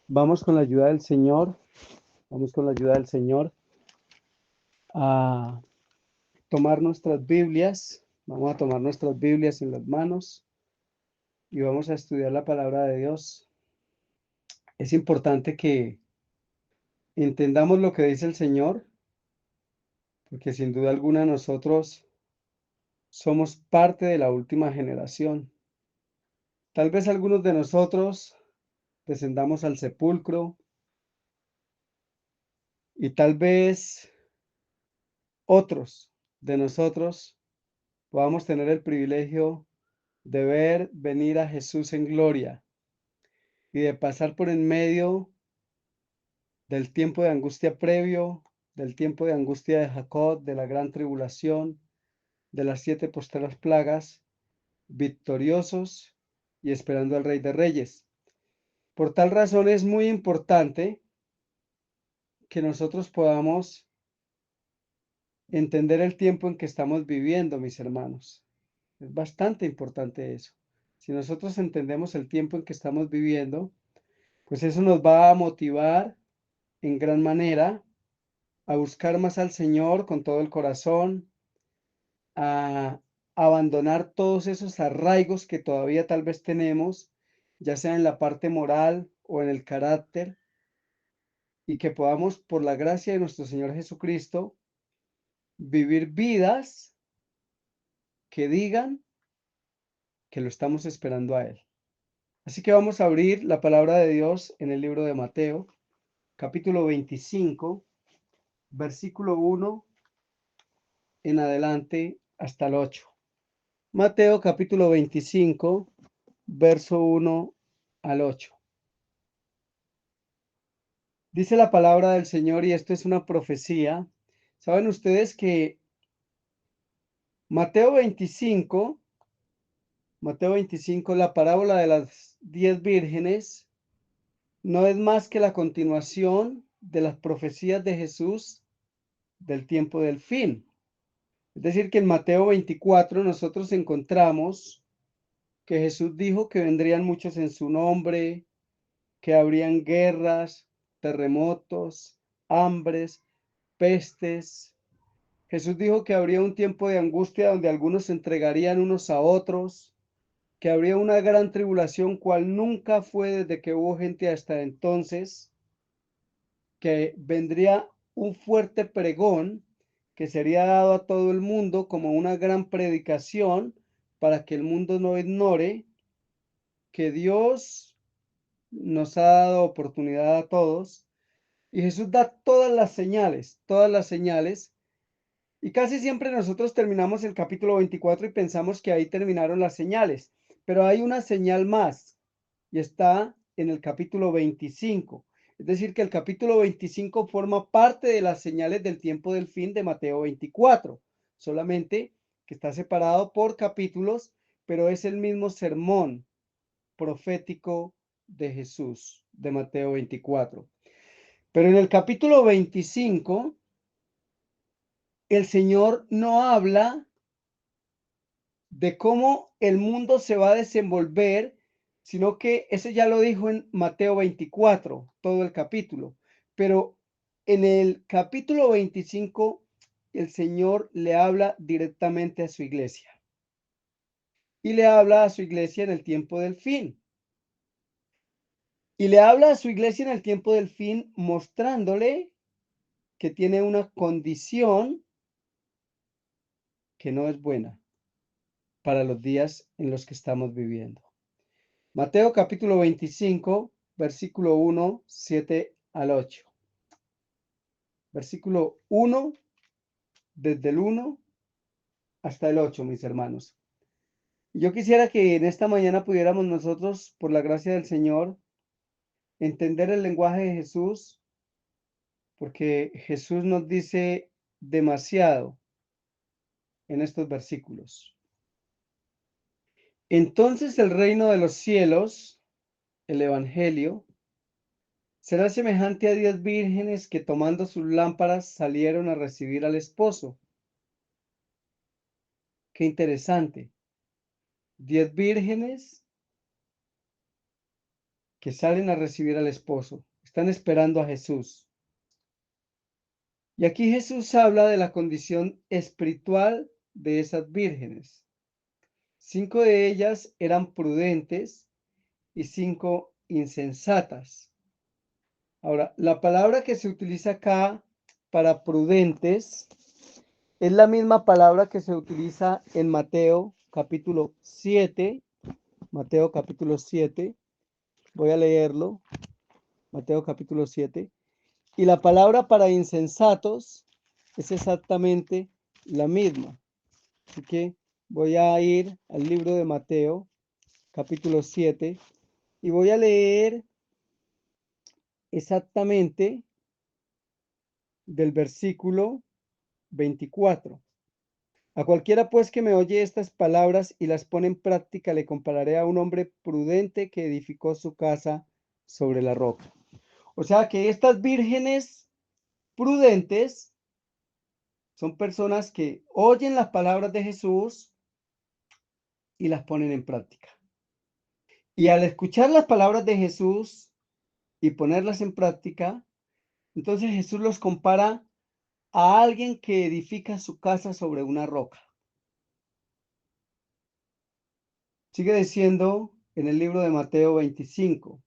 Vamos con la ayuda del Señor, vamos con la ayuda del Señor a tomar nuestras Biblias, vamos a tomar nuestras Biblias en las manos y vamos a estudiar la palabra de Dios. Es importante que entendamos lo que dice el Señor, porque sin duda alguna nosotros somos parte de la última generación. Tal vez algunos de nosotros descendamos al sepulcro y tal vez otros de nosotros podamos tener el privilegio de ver venir a Jesús en gloria y de pasar por en medio del tiempo de angustia previo, del tiempo de angustia de Jacob, de la gran tribulación, de las 7 postreras plagas, victoriosos y esperando al Rey de Reyes. Por tal razón es muy importante que nosotros podamos entender el tiempo en que estamos viviendo, mis hermanos. Es bastante importante eso. Si nosotros entendemos el tiempo en que estamos viviendo, pues eso nos va a motivar en gran manera a buscar más al Señor con todo el corazón, a abandonar todos esos arraigos que todavía tal vez tenemos, ya sea en la parte moral o en el carácter, y que podamos, por la gracia de nuestro Señor Jesucristo, vivir vidas que digan que lo estamos esperando a Él. Así que vamos a abrir la palabra de Dios en el libro de Mateo, capítulo 25, versículo 1 en adelante hasta el 8. Mateo capítulo 25, verso 1 al 8. Dice la palabra del Señor, y esto es una profecía. ¿Saben ustedes que Mateo 25, la parábola de las 10 vírgenes, no es más que la continuación de las profecías de Jesús del tiempo del fin? Es decir, que en Mateo 24 nosotros encontramos que Jesús dijo que vendrían muchos en su nombre, que habrían guerras, terremotos, hambres, pestes. Jesús dijo que habría un tiempo de angustia donde algunos se entregarían unos a otros, que habría una gran tribulación cual nunca fue desde que hubo gente hasta entonces, que vendría un fuerte pregón que sería dado a todo el mundo como una gran predicación para que el mundo no ignore que Dios nos ha dado oportunidad a todos. Y Jesús da todas las señales, y casi siempre nosotros terminamos el capítulo 24 y pensamos que ahí terminaron las señales, pero hay una señal más y está en el capítulo 25. Es decir, que el capítulo 25 forma parte de las señales del tiempo del fin de Mateo 24, solamente que está separado por capítulos, pero es el mismo sermón profético de Jesús de Mateo 24. Pero en el capítulo 25, el Señor no habla de cómo el mundo se va a desenvolver, sino que eso ya lo dijo en Mateo 24, todo el capítulo. Pero en el capítulo 25, el Señor le habla directamente a su iglesia. Y le habla a su iglesia en el tiempo del fin. Y le habla a su iglesia en el tiempo del fin, mostrándole que tiene una condición que no es buena para los días en los que estamos viviendo. Mateo capítulo 25, versículo 1, 7 al 8. Versículo 1, desde el 1 hasta el 8, mis hermanos. Yo quisiera que en esta mañana pudiéramos nosotros, por la gracia del Señor, entender el lenguaje de Jesús, porque Jesús nos dice demasiado en estos versículos. Entonces el reino de los cielos, el evangelio, será semejante a 10 vírgenes que tomando sus lámparas salieron a recibir al esposo. Qué interesante. 10 vírgenes que salen a recibir al esposo. Están esperando a Jesús. Y aquí Jesús habla de la condición espiritual de esas vírgenes. 5 de ellas eran prudentes y 5 insensatas. Ahora, la palabra que se utiliza acá para prudentes es la misma palabra que se utiliza en Mateo capítulo 7. Mateo capítulo 7. Voy a leerlo. Mateo capítulo 7. Y la palabra para insensatos es exactamente la misma. Así que voy a ir al libro de Mateo capítulo 7 y voy a leer exactamente del versículo 24. A cualquiera pues que me oye estas palabras y las pone en práctica, le compararé a un hombre prudente que edificó su casa sobre la roca. O sea que estas vírgenes prudentes son personas que oyen las palabras de Jesús y las ponen en práctica. Y al escuchar las palabras de Jesús y ponerlas en práctica, entonces Jesús los compara a alguien que edifica su casa sobre una roca. Sigue diciendo en el libro de Mateo 25.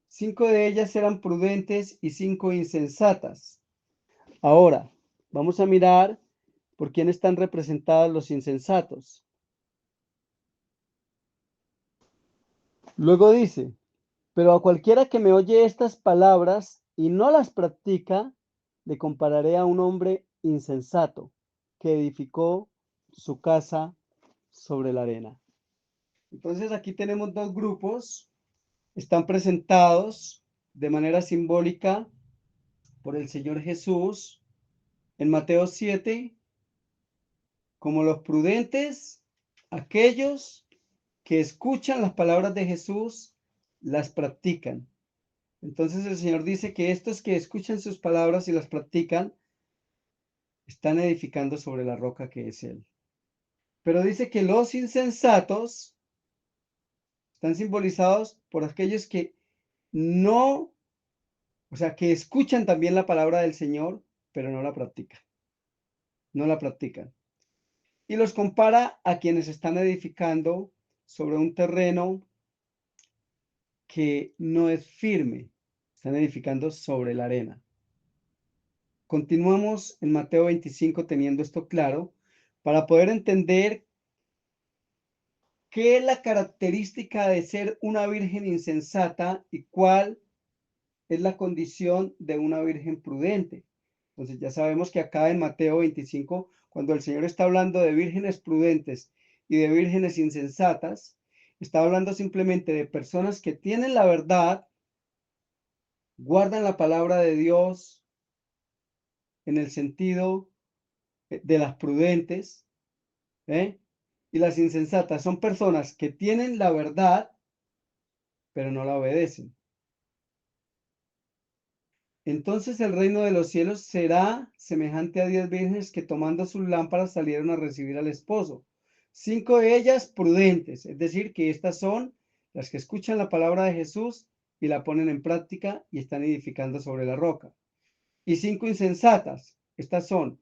5 de ellas eran prudentes y 5 insensatas. Ahora, vamos a mirar por quién están representados los insensatos. Luego dice, pero a cualquiera que me oye estas palabras y no las practica, le compararé a un hombre insensato que edificó su casa sobre la arena. Entonces aquí tenemos dos grupos, están presentados de manera simbólica por el Señor Jesús en Mateo 7 como los prudentes, aquellos que escuchan las palabras de Jesús, las practican. Entonces el Señor dice que estos que escuchan sus palabras y las practican, están edificando sobre la roca que es Él. Pero dice que los insensatos están simbolizados por aquellos que no, o sea, que escuchan también la palabra del Señor, pero no la practican. No la practican. Y los compara a quienes están edificando sobre un terreno que no es firme. Están edificando sobre la arena. Continuamos en Mateo 25 teniendo esto claro para poder entender qué es la característica de ser una virgen insensata y cuál es la condición de una virgen prudente. Entonces ya sabemos que acá en Mateo 25, cuando el Señor está hablando de vírgenes prudentes y de vírgenes insensatas, está hablando simplemente de personas que tienen la verdad, guardan la palabra de Dios en el sentido de las prudentes, ¿eh? Y las insensatas son personas que tienen la verdad, pero no la obedecen. Entonces el reino de los cielos será semejante a 10 vírgenes que tomando sus lámparas salieron a recibir al esposo. 5 de ellas prudentes, es decir, que estas son las que escuchan la palabra de Jesús y la ponen en práctica y están edificando sobre la roca. Y 5 insensatas, estas son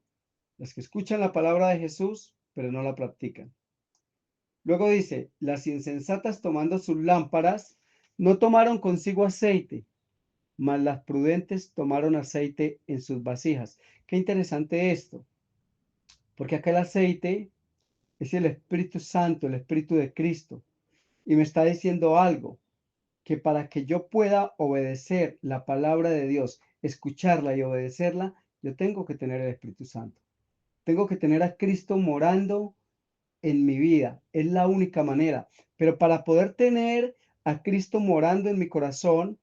las que escuchan la palabra de Jesús, pero no la practican. Luego dice, las insensatas tomando sus lámparas no tomaron consigo aceite, mas las prudentes tomaron aceite en sus vasijas. Qué interesante esto, porque acá el aceite es el Espíritu Santo, el Espíritu de Cristo, y me está diciendo algo, que para que yo pueda obedecer la palabra de Dios, escucharla y obedecerla, yo tengo que tener el Espíritu Santo. Tengo que tener a Cristo morando en mi vida. Es la única manera. Pero para poder tener a Cristo morando en mi corazón,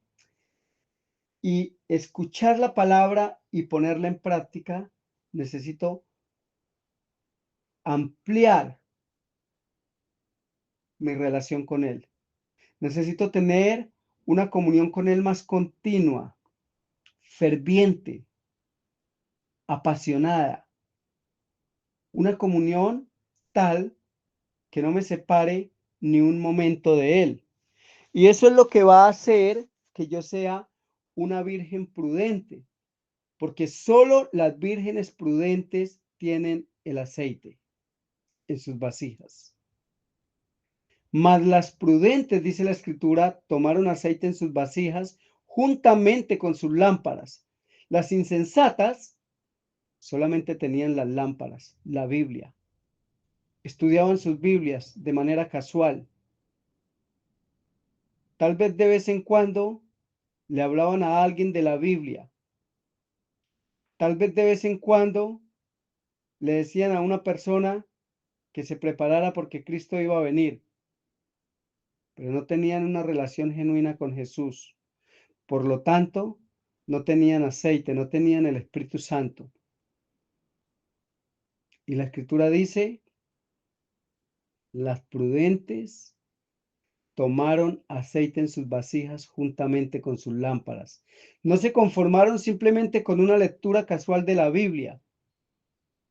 y escuchar la palabra y ponerla en práctica, necesito ampliar mi relación con Él. Necesito tener una comunión con Él más continua, ferviente, apasionada. Una comunión tal que no me separe ni un momento de Él. Y eso es lo que va a hacer que yo sea una virgen prudente, porque solo las vírgenes prudentes tienen el aceite en sus vasijas. Mas las prudentes, dice la escritura, tomaron aceite en sus vasijas juntamente con sus lámparas. Las insensatas solamente tenían las lámparas, la Biblia. Estudiaban sus Biblias de manera casual. Tal vez de vez en cuando le hablaban a alguien de la Biblia. Tal vez de vez en cuando le decían a una persona que se preparara porque Cristo iba a venir, pero no tenían una relación genuina con Jesús. Por lo tanto, no tenían aceite, no tenían el Espíritu Santo. Y la escritura dice, las prudentes tomaron aceite en sus vasijas juntamente con sus lámparas. No se conformaron simplemente con una lectura casual de la Biblia,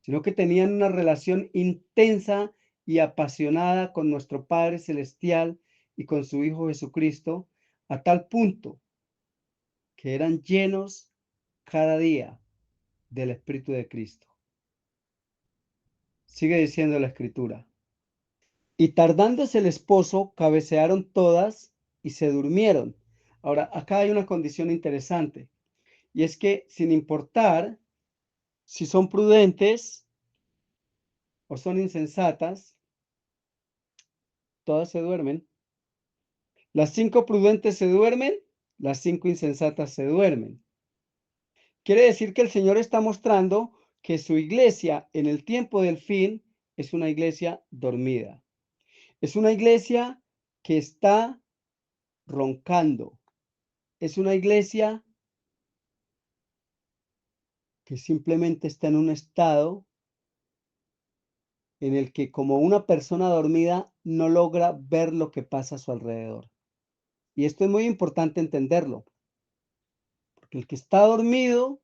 sino que tenían una relación intensa y apasionada con nuestro Padre Celestial y con su Hijo Jesucristo, a tal punto que eran llenos cada día del Espíritu de Cristo. Sigue diciendo la Escritura. Y tardándose el esposo, cabecearon todas y se durmieron. Ahora, acá hay una condición interesante, y es que sin importar si son prudentes o son insensatas, todas se duermen. Las 5 prudentes se duermen, las 5 insensatas se duermen. Quiere decir que el Señor está mostrando que su iglesia en el tiempo del fin es una iglesia dormida. Es una iglesia que está roncando. Es una iglesia que simplemente está en un estado en el que como una persona dormida no logra ver lo que pasa a su alrededor. Y esto es muy importante entenderlo, porque el que está dormido,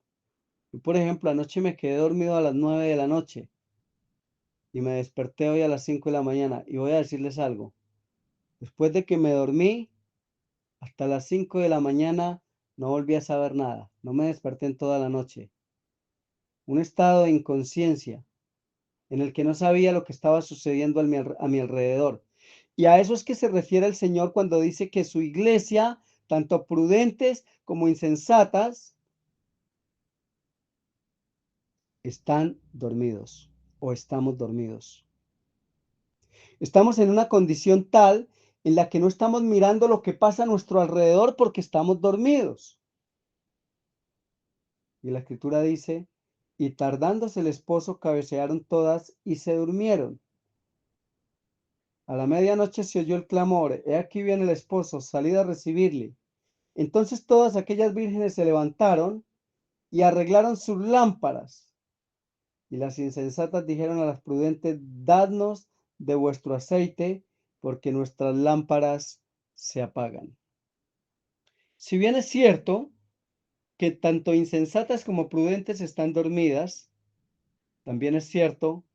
yo por ejemplo anoche me quedé dormido a las 9 de la noche y me desperté hoy a las 5 de la mañana y voy a decirles algo, después de que me dormí hasta las 5 de la mañana no volví a saber nada, no me desperté en toda la noche. Un estado de inconsciencia en el que no sabía lo que estaba sucediendo a mi alrededor. Y a eso es que se refiere el Señor cuando dice que su iglesia, tanto prudentes como insensatas, están dormidos o estamos dormidos. Estamos en una condición tal en la que no estamos mirando lo que pasa a nuestro alrededor porque estamos dormidos. Y la escritura dice, y tardándose el esposo, cabecearon todas y se durmieron. A la medianoche se oyó el clamor, he aquí viene el esposo, salid a recibirle. Entonces todas aquellas vírgenes se levantaron y arreglaron sus lámparas. Y las insensatas dijeron a las prudentes, dadnos de vuestro aceite, porque nuestras lámparas se apagan. Si bien es cierto que tanto insensatas como prudentes están dormidas, también es cierto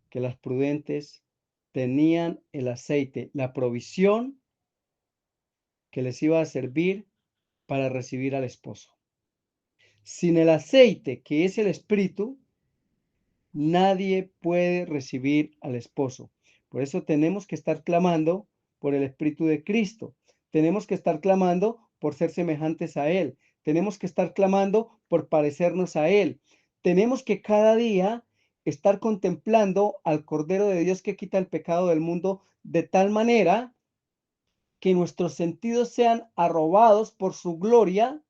que las prudentes tenían el aceite, la provisión que les iba a servir para recibir al esposo. Sin el aceite, que es el espíritu, nadie puede recibir al esposo. Por eso tenemos que estar clamando por el espíritu de Cristo. Tenemos que estar clamando por ser semejantes a Él. Tenemos que estar clamando por parecernos a Él. Tenemos que cada día estar contemplando al Cordero de Dios que quita el pecado del mundo de tal manera que nuestros sentidos sean arrobados por su gloria.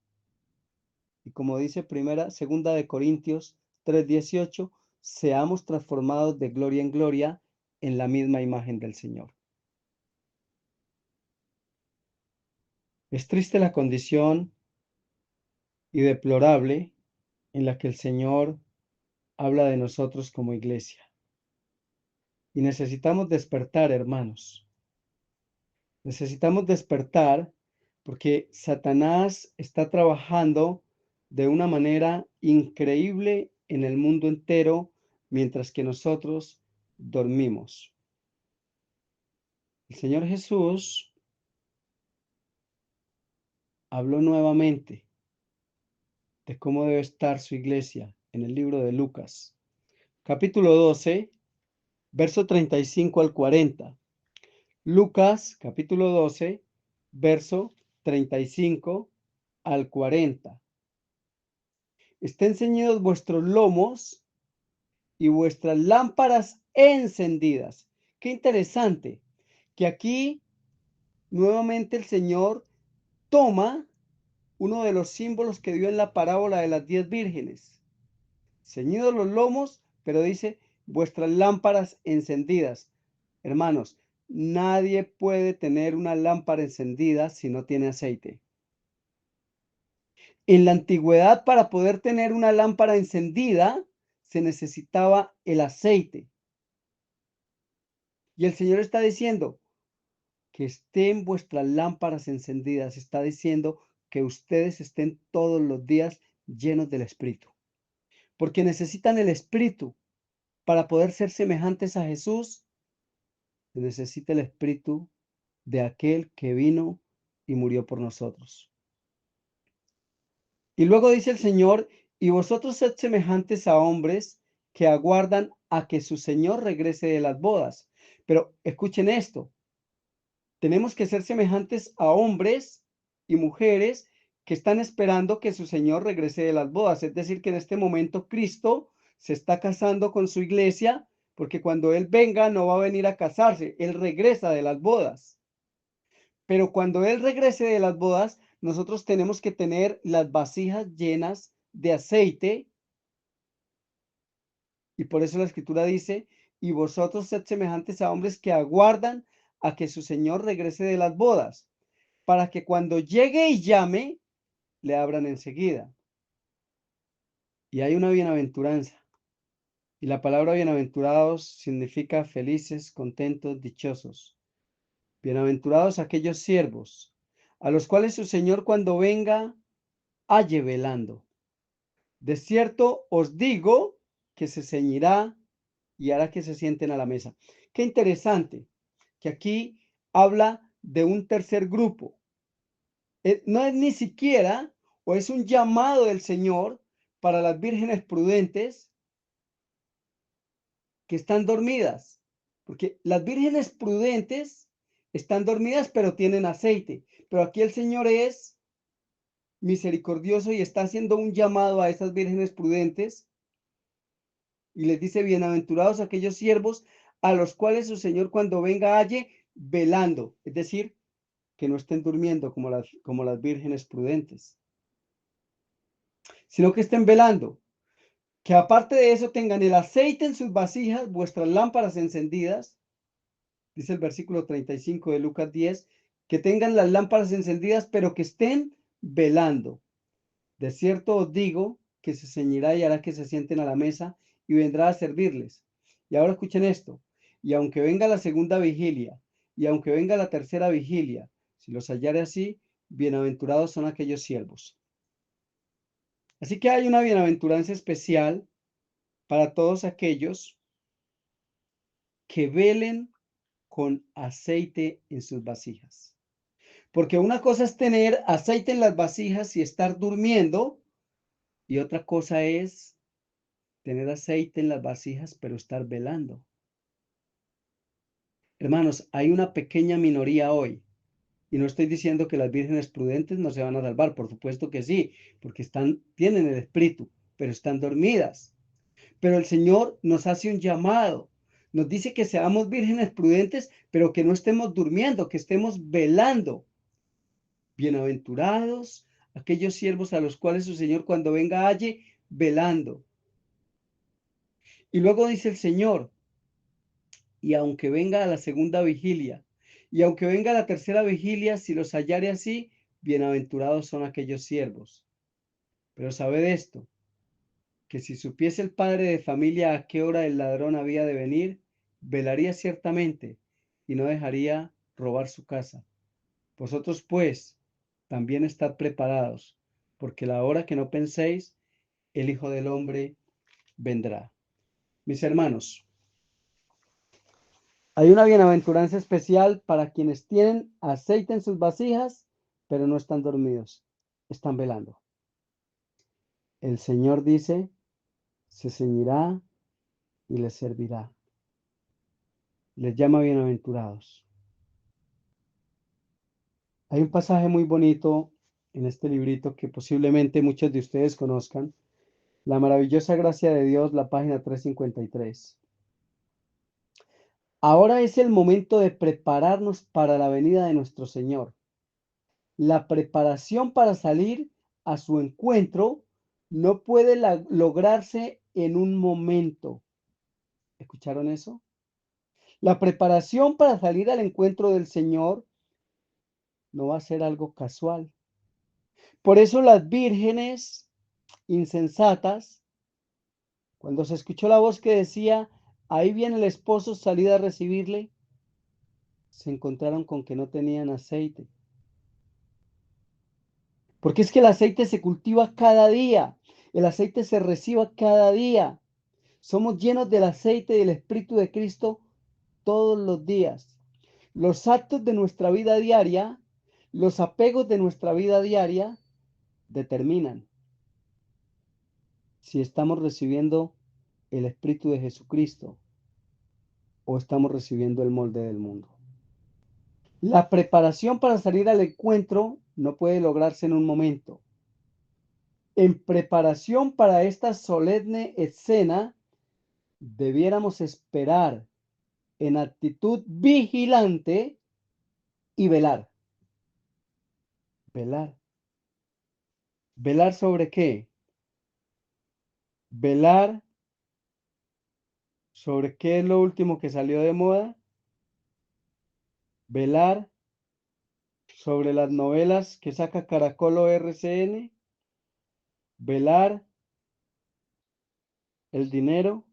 Y como dice segunda de Corintios 3:18, seamos transformados de gloria en gloria en la misma imagen del Señor. Es triste la condición y deplorable en la que el Señor habla de nosotros como iglesia. Y necesitamos despertar, hermanos. Necesitamos despertar porque Satanás está trabajando de una manera increíble en el mundo entero mientras que nosotros dormimos. El Señor Jesús habló nuevamente de cómo debe estar su iglesia en el libro de Lucas, capítulo 12, verso 35 al 40. Lucas, capítulo 12, verso 35 al 40. Estén ceñidos vuestros lomos y vuestras lámparas encendidas. Qué interesante que aquí nuevamente el Señor toma uno de los símbolos que dio en la parábola de las 10 vírgenes. Ceñidos los lomos, pero dice vuestras lámparas encendidas. Hermanos, nadie puede tener una lámpara encendida si no tiene aceite. En la antigüedad, para poder tener una lámpara encendida, se necesitaba el aceite. Y el Señor está diciendo que estén vuestras lámparas encendidas. Está diciendo que ustedes estén todos los días llenos del Espíritu. Porque necesitan el Espíritu para poder ser semejantes a Jesús. Se necesita el Espíritu de aquel que vino y murió por nosotros. Y luego dice el Señor, y vosotros sed semejantes a hombres que aguardan a que su Señor regrese de las bodas. Pero escuchen esto, tenemos que ser semejantes a hombres y mujeres que están esperando que su Señor regrese de las bodas. Es decir, que en este momento Cristo se está casando con su iglesia, porque cuando Él venga no va a venir a casarse, Él regresa de las bodas. Pero cuando Él regrese de las bodas, nosotros tenemos que tener las vasijas llenas de aceite. Y por eso la Escritura dice, y vosotros sed semejantes a hombres que aguardan a que su Señor regrese de las bodas, para que cuando llegue y llame, le abran enseguida. Y hay una bienaventuranza. Y la palabra bienaventurados significa felices, contentos, dichosos. Bienaventurados aquellos siervos, a los cuales su Señor cuando venga, halle velando. De cierto os digo que se ceñirá y hará que se sienten a la mesa. Qué interesante que aquí habla de un tercer grupo. No es ni siquiera, o es un llamado del Señor para las vírgenes prudentes que están dormidas, porque las vírgenes prudentes están dormidas, pero tienen aceite. Pero aquí el Señor es misericordioso y está haciendo un llamado a esas vírgenes prudentes y les dice, bienaventurados aquellos siervos a los cuales su Señor cuando venga halle velando, es decir, que no estén durmiendo como las vírgenes prudentes, sino que estén velando, que aparte de eso tengan el aceite en sus vasijas, vuestras lámparas encendidas, dice el versículo 35 de Lucas 10, que tengan las lámparas encendidas, pero que estén velando. De cierto os digo que se ceñirá y hará que se sienten a la mesa y vendrá a servirles. Y ahora escuchen esto. Y aunque venga la segunda vigilia, y aunque venga la tercera vigilia, si los hallare así, bienaventurados son aquellos siervos. Así que hay una bienaventuranza especial para todos aquellos que velen con aceite en sus vasijas. Porque una cosa es tener aceite en las vasijas y estar durmiendo, y otra cosa es tener aceite en las vasijas, pero estar velando. Hermanos, hay una pequeña minoría hoy, y no estoy diciendo que las vírgenes prudentes no se van a salvar, por supuesto que sí, porque tienen el espíritu, pero están dormidas. Pero el Señor nos hace un llamado, nos dice que seamos vírgenes prudentes, pero que no estemos durmiendo, que estemos velando. Bienaventurados aquellos siervos a los cuales su Señor cuando venga halle velando. Y luego dice el Señor, y aunque venga a la segunda vigilia, y aunque venga a la tercera vigilia, si los hallare así, bienaventurados son aquellos siervos. Pero sabed esto, que si supiese el padre de familia a qué hora el ladrón había de venir, velaría ciertamente y no dejaría robar su casa. Vosotros pues también estad preparados, porque la hora que no penséis, el Hijo del Hombre vendrá. Mis hermanos, hay una bienaventuranza especial para quienes tienen aceite en sus vasijas, pero no están dormidos. están velando. El Señor dice, se ceñirá y les servirá. Les llama bienaventurados. Hay un pasaje muy bonito en este librito que posiblemente muchos de ustedes conozcan. La maravillosa gracia de Dios, la página 353. Ahora es el momento de prepararnos para la venida de nuestro Señor. La preparación para salir a su encuentro no puede lograrse en un momento. ¿Escucharon eso? La preparación para salir al encuentro del Señor no va a ser algo casual. Por eso las vírgenes insensatas, cuando se escuchó la voz que decía, ahí viene el esposo, salid a recibirle, se encontraron con que no tenían aceite. Porque es que el aceite se cultiva cada día, el aceite se recibe cada día. Somos llenos del aceite y del Espíritu de Cristo todos los días. Los actos de nuestra vida diaria, los apegos de nuestra vida diaria, determinan si estamos recibiendo el Espíritu de Jesucristo o estamos recibiendo el molde del mundo. La preparación para salir al encuentro no puede lograrse en un momento. En preparación para esta solemne escena, debiéramos esperar en actitud vigilante y velar. Velar. ¿Velar sobre qué? Velar sobre qué es lo último que salió de moda. Velar sobre las novelas que saca Caracol o RCN. Velar el dinero.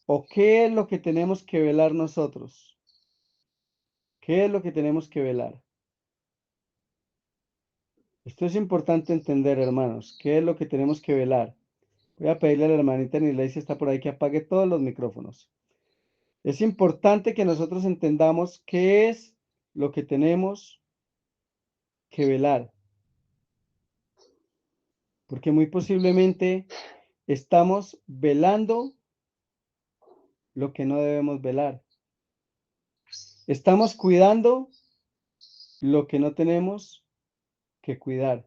¿O qué es lo que tenemos que velar nosotros? ¿Qué es lo que tenemos que velar? Esto es importante entender, hermanos. ¿Qué es lo que tenemos que velar? Voy a pedirle a la hermanita Nilay, si está por ahí, que apague todos los micrófonos. Es importante que nosotros entendamos qué es lo que tenemos que velar, porque muy posiblemente estamos velando lo que no debemos velar. Estamos cuidando lo que no tenemos que cuidar.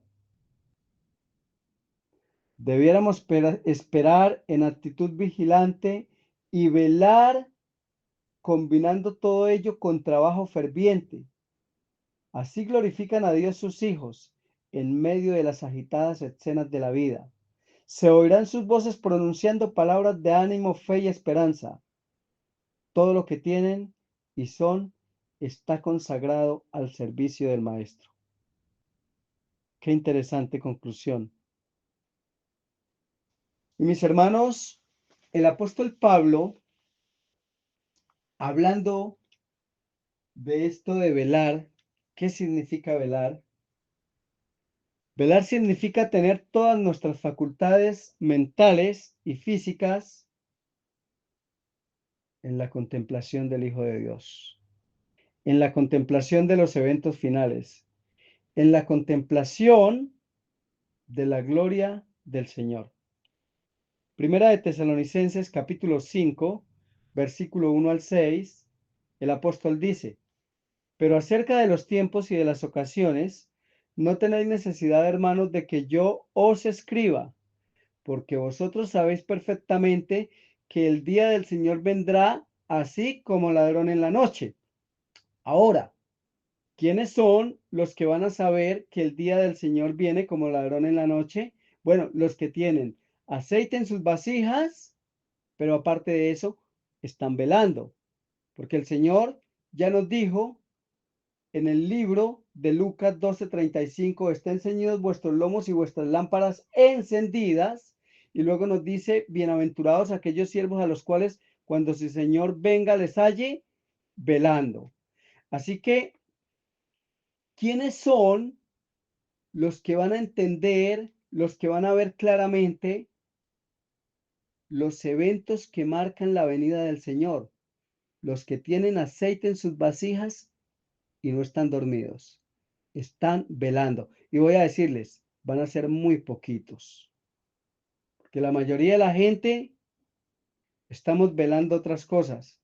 Debiéramos esperar en actitud vigilante y velar combinando todo ello con trabajo ferviente. Así glorifican a Dios sus hijos en medio de las agitadas escenas de la vida. Se oirán sus voces pronunciando palabras de ánimo, fe y esperanza. Todo lo que tienen y son está consagrado al servicio del Maestro. Qué interesante conclusión. Y mis hermanos, el apóstol Pablo, hablando de esto de velar, ¿qué significa velar? Velar significa tener todas nuestras facultades mentales y físicas en la contemplación del Hijo de Dios, en la contemplación de los eventos finales, en la contemplación de la gloria del Señor. Primera de Tesalonicenses capítulo 5, versículo 1 al 6, el apóstol dice, pero acerca de los tiempos y de las ocasiones, no tenéis necesidad, hermanos, de que yo os escriba, porque vosotros sabéis perfectamente que el día del Señor vendrá así como ladrón en la noche. Ahora, ¿quiénes son los que van a saber que el día del Señor viene como ladrón en la noche? Bueno, los que tienen aceite en sus vasijas, pero aparte de eso, están velando, porque el Señor ya nos dijo en el libro de Lucas 12:35, estén ceñidos vuestros lomos y vuestras lámparas encendidas. Y luego nos dice, bienaventurados aquellos siervos a los cuales cuando su Señor venga les halle velando. Así que, ¿quiénes son los que van a entender, los que van a ver claramente los eventos que marcan la venida del Señor? Los que tienen aceite en sus vasijas y no están dormidos, están velando. Y voy a decirles, van a ser muy poquitos. Porque la mayoría de la gente estamos velando otras cosas.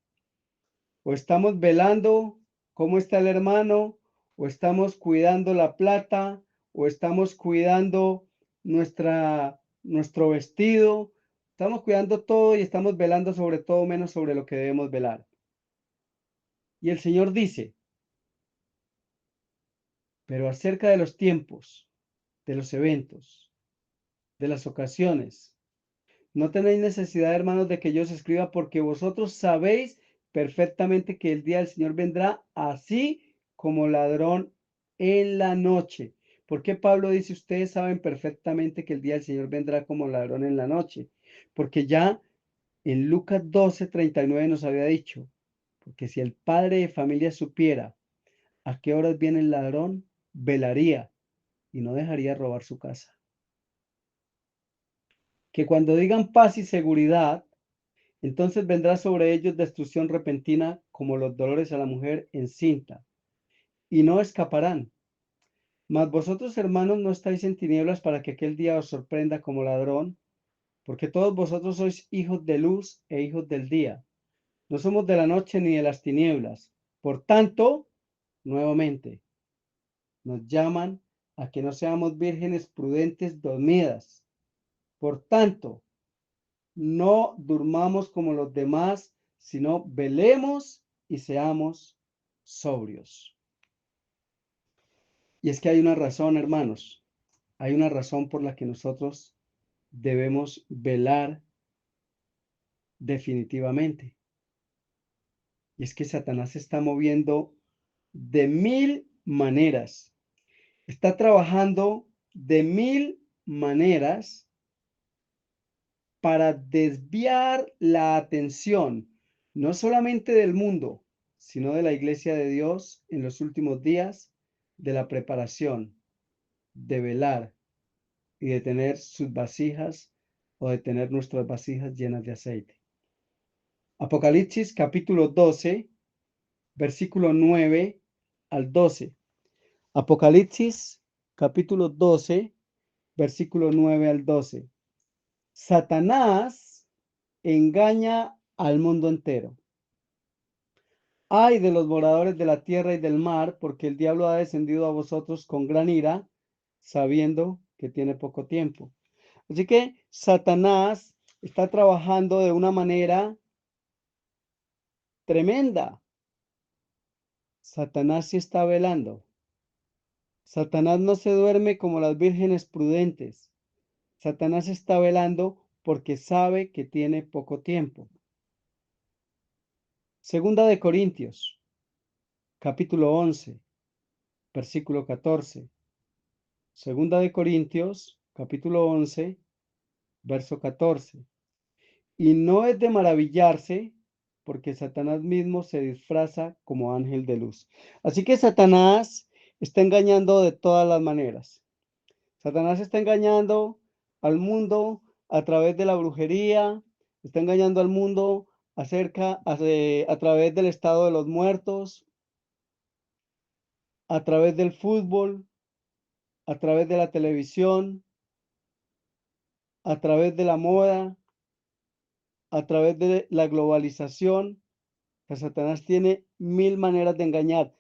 O estamos velando cómo está el hermano, o estamos cuidando la plata, o estamos cuidando nuestro vestido. Estamos cuidando todo y estamos velando sobre todo menos sobre lo que debemos velar. Y el Señor dice, pero acerca de los tiempos, de los eventos, de las ocasiones, no tenéis necesidad, hermanos, de que yo os escriba, porque vosotros sabéis perfectamente que el día del Señor vendrá así como ladrón en la noche. ¿Por qué Pablo dice, ustedes saben perfectamente que el día del Señor vendrá como ladrón en la noche? Porque ya en Lucas 12:39 nos había dicho, porque si el padre de familia supiera a qué horas viene el ladrón, velaría y no dejaría robar su casa. Que cuando digan paz y seguridad, entonces vendrá sobre ellos destrucción repentina como los dolores a la mujer encinta, y no escaparán. Mas vosotros, hermanos, no estáis en tinieblas para que aquel día os sorprenda como ladrón, porque todos vosotros sois hijos de luz e hijos del día. No somos de la noche ni de las tinieblas. Por tanto, nuevamente, nos llaman a que no seamos vírgenes prudentes dormidas. Por tanto, no durmamos como los demás, sino velemos y seamos sobrios. Y es que hay una razón, hermanos, hay una razón por la que nosotros debemos velar definitivamente. Y es que Satanás se está moviendo de 1000 maneras, está trabajando de 1000 maneras para desviar la atención, no solamente del mundo, sino de la iglesia de Dios en los últimos días, de la preparación, de velar y de tener sus vasijas o de tener nuestras vasijas llenas de aceite. Apocalipsis capítulo 12, versículo 9 al 12. Apocalipsis capítulo 12, versículo 9 al 12. Satanás engaña al mundo entero. Ay de los moradores de la tierra y del mar, porque el diablo ha descendido a vosotros con gran ira, sabiendo que tiene poco tiempo. Así que Satanás está trabajando de una manera tremenda. Satanás sí está velando. Satanás no se duerme como las vírgenes prudentes. Satanás está velando porque sabe que tiene poco tiempo. Segunda de Corintios, capítulo 11, versículo 14. Segunda de Corintios, capítulo 11, verso 14. Y no es de maravillarse, porque Satanás mismo se disfraza como ángel de luz. Así que Satanás está engañando de todas las maneras. Satanás está engañando al mundo a través de la brujería, está engañando al mundo a través del estado de los muertos, a través del fútbol, a través de la televisión, a través de la moda, a través de la globalización. Que Satanás tiene 1000 maneras de engañar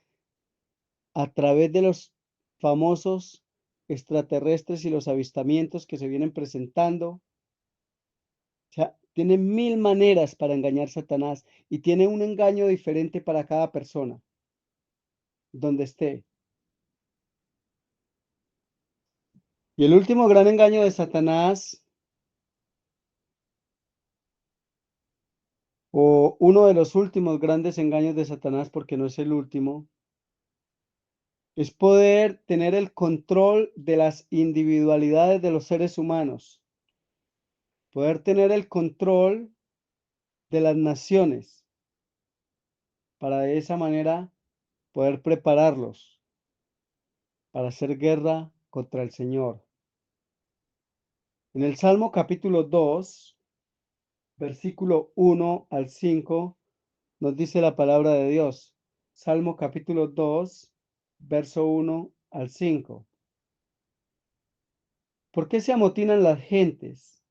a través de los famosos extraterrestres y los avistamientos que se vienen presentando. O sea, tiene 1000 maneras para engañar Satanás y tiene un engaño diferente para cada persona, donde esté. Y el último gran engaño de Satanás, o uno de los últimos grandes engaños de Satanás, porque no es el último, es poder tener el control de las individualidades de los seres humanos, poder tener el control de las naciones, para de esa manera poder prepararlos para hacer guerra contra el Señor. En el Salmo capítulo 2, versículo 1 al 5, nos dice la palabra de Dios. Salmo capítulo 2, verso 1 al 5. ¿Por qué se amotinan las gentes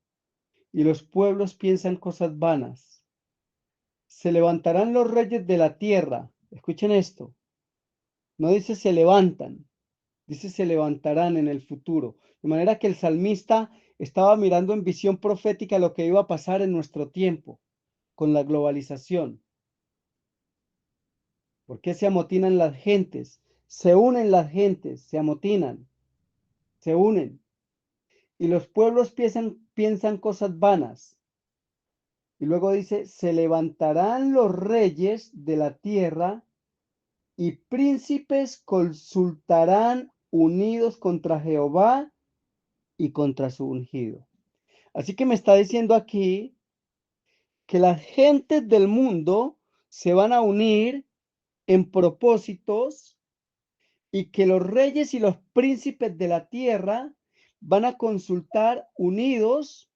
y los pueblos piensan cosas vanas? Se levantarán los reyes de la tierra. Escuchen esto. No dice se levantan, dice se levantarán en el futuro. De manera que el salmista estaba mirando en visión profética lo que iba a pasar en nuestro tiempo con la globalización. ¿Por qué se amotinan las gentes? Se unen las gentes, se amotinan, se unen. Y los pueblos piensan cosas vanas. Y luego dice, se levantarán los reyes de la tierra y príncipes consultarán unidos contra Jehová y contra su ungido. Así que me está diciendo aquí que las gentes del mundo se van a unir en propósitos y que los reyes y los príncipes de la tierra van a consultar unidos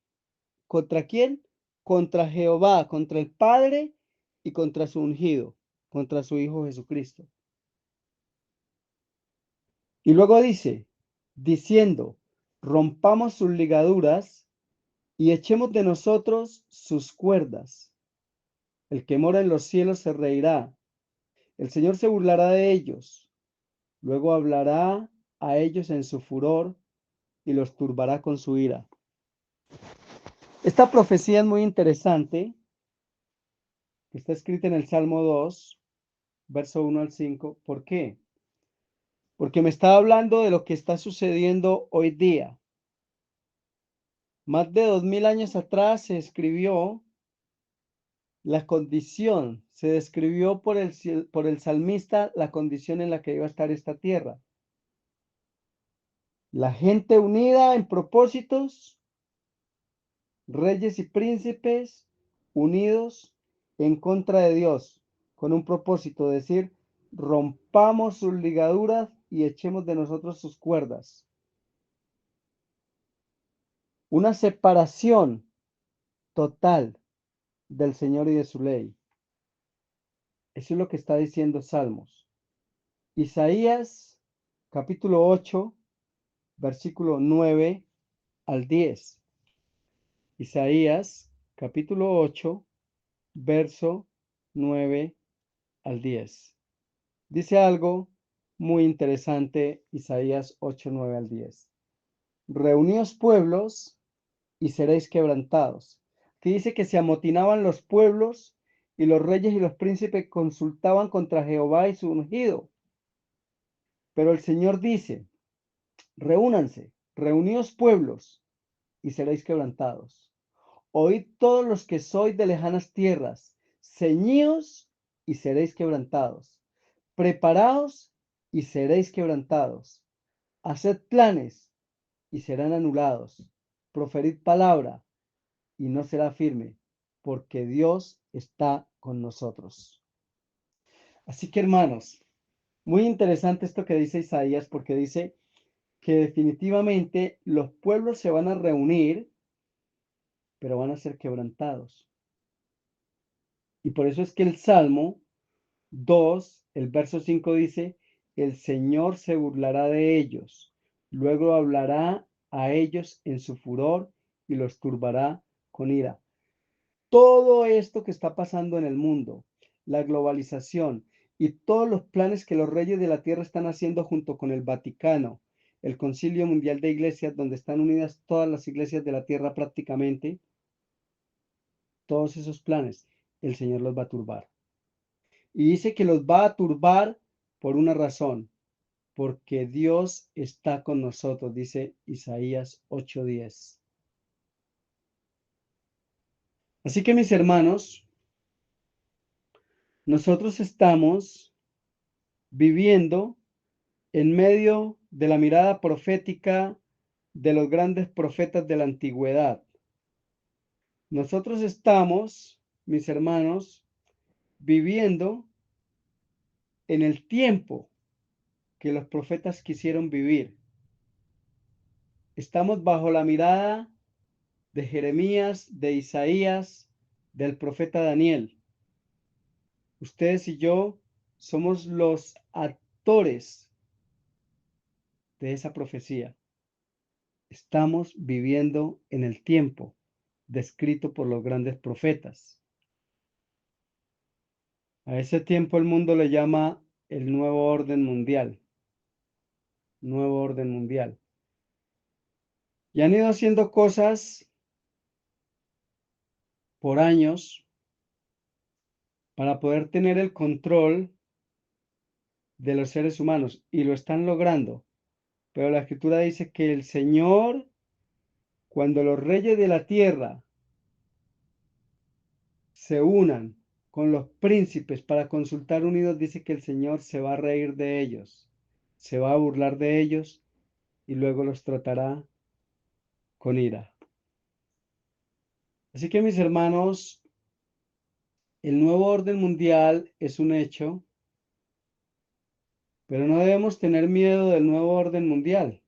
¿contra quién? Contra Jehová, contra el Padre y contra su ungido, contra su Hijo Jesucristo. Y luego dice, diciendo, rompamos sus ligaduras y echemos de nosotros sus cuerdas. El que mora en los cielos se reirá. El Señor se burlará de ellos. Luego hablará a ellos en su furor y los turbará con su ira. Esta profecía es muy interesante, que está escrita en el Salmo 2, verso 1 al 5. ¿Por qué? Porque me está hablando de lo que está sucediendo hoy día. Más de 2000 años atrás se escribió la condición, se describió por el salmista la condición en la que iba a estar esta tierra. La gente unida en propósitos, reyes y príncipes unidos en contra de Dios, con un propósito, decir, rompamos sus ligaduras y echemos de nosotros sus cuerdas. Una separación total del Señor y de su ley. Eso es lo que está diciendo Salmos. Isaías capítulo 8, versículo 9 al 10. Isaías capítulo 8, verso 9 al 10. Dice algo muy interesante Isaías 8, 9 al 10. Reuníos pueblos y seréis quebrantados. Aquí dice que se amotinaban los pueblos y los reyes y los príncipes consultaban contra Jehová y su ungido. Pero el Señor dice, reúnanse, reuníos pueblos y seréis quebrantados. Oíd todos los que sois de lejanas tierras, ceñíos y seréis quebrantados. Preparaos y seréis quebrantados. Haced planes y serán anulados. Proferid palabra y no será firme, porque Dios está con nosotros. Así que hermanos, muy interesante esto que dice Isaías, porque dice que definitivamente los pueblos se van a reunir, pero van a ser quebrantados. Y por eso es que el Salmo 2, el verso 5 dice, el Señor se burlará de ellos, luego hablará a ellos en su furor y los turbará con ira. Todo esto que está pasando en el mundo, la globalización y todos los planes que los reyes de la tierra están haciendo junto con el Vaticano, el Concilio Mundial de Iglesias, donde están unidas todas las iglesias de la tierra prácticamente, todos esos planes, el Señor los va a turbar. Y dice que los va a turbar por una razón, porque Dios está con nosotros, dice Isaías 8:10. Así que mis hermanos, nosotros estamos viviendo en medio de la mirada profética de los grandes profetas de la antigüedad. Nosotros estamos, mis hermanos, viviendo en el tiempo que los profetas quisieron vivir. Estamos bajo la mirada de Jeremías, de Isaías, del profeta Daniel. Ustedes y yo somos los actores de esa profecía. Estamos viviendo en el tiempo descrito por los grandes profetas. A ese tiempo el mundo le llama el nuevo orden mundial, nuevo orden mundial. Y han ido haciendo cosas por años para poder tener el control de los seres humanos y lo están logrando. Pero la escritura dice que el Señor, cuando los reyes de la tierra se unan con los príncipes para consultar unidos, dice que el Señor se va a reír de ellos, se va a burlar de ellos y luego los tratará con ira. Así que mis hermanos, el nuevo orden mundial es un hecho, pero no debemos tener miedo del nuevo orden mundial.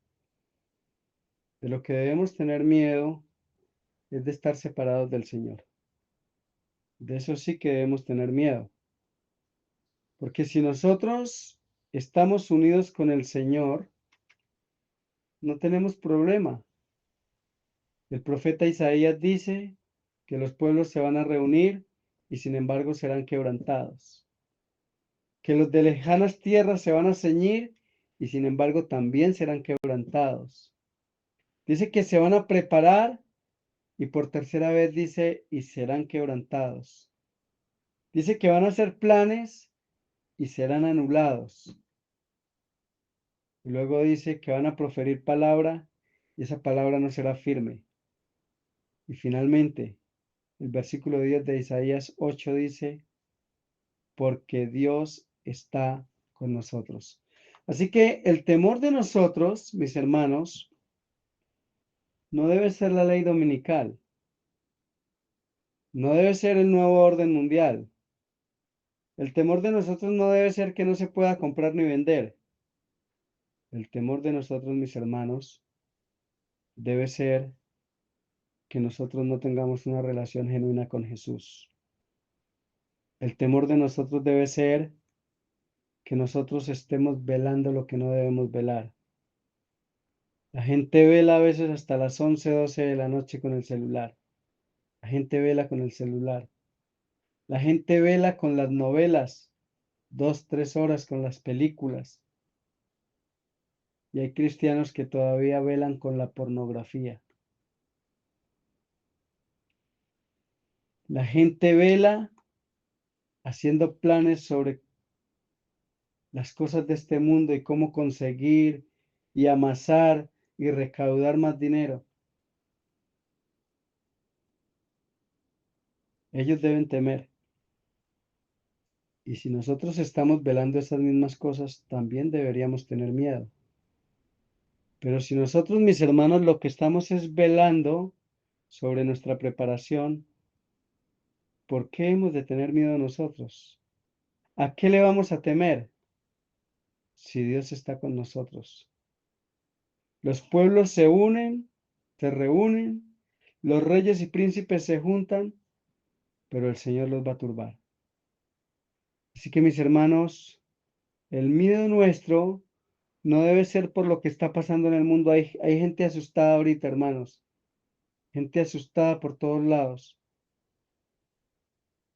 De lo que debemos tener miedo es de estar separados del Señor. De eso sí que debemos tener miedo. Porque si nosotros estamos unidos con el Señor, no tenemos problema. El profeta Isaías dice que los pueblos se van a reunir y sin embargo serán quebrantados. Que los de lejanas tierras se van a ceñir y sin embargo también serán quebrantados. Dice que se van a preparar y por tercera vez dice y serán quebrantados. Dice que van a hacer planes y serán anulados. Y luego dice que van a proferir palabra y esa palabra no será firme. Y finalmente, el versículo 10 de Isaías 8 dice, porque Dios está con nosotros. Así que el temor de nosotros, mis hermanos, no debe ser la ley dominical, no debe ser el nuevo orden mundial. El temor de nosotros no debe ser que no se pueda comprar ni vender. El temor de nosotros, mis hermanos, debe ser que nosotros no tengamos una relación genuina con Jesús. El temor de nosotros debe ser que nosotros estemos velando lo que no debemos velar. La gente vela a veces hasta las 11, 12 de la noche con el celular. La gente vela con el celular. La gente vela con las novelas, 2, 3 horas con las películas. Y hay cristianos que todavía velan con la pornografía. La gente vela haciendo planes sobre las cosas de este mundo y cómo conseguir y amasar y recaudar más dinero. Ellos deben temer. Y si nosotros estamos velando esas mismas cosas, también deberíamos tener miedo. Pero si nosotros, mis hermanos, lo que estamos es velando sobre nuestra preparación, ¿por qué hemos de tener miedo nosotros? ¿A qué le vamos a temer si Dios está con nosotros? Los pueblos se unen, se reúnen, los reyes y príncipes se juntan, pero el Señor los va a turbar. Así que, mis hermanos, el miedo nuestro no debe ser por lo que está pasando en el mundo. Hay gente asustada ahorita, hermanos. Gente asustada por todos lados.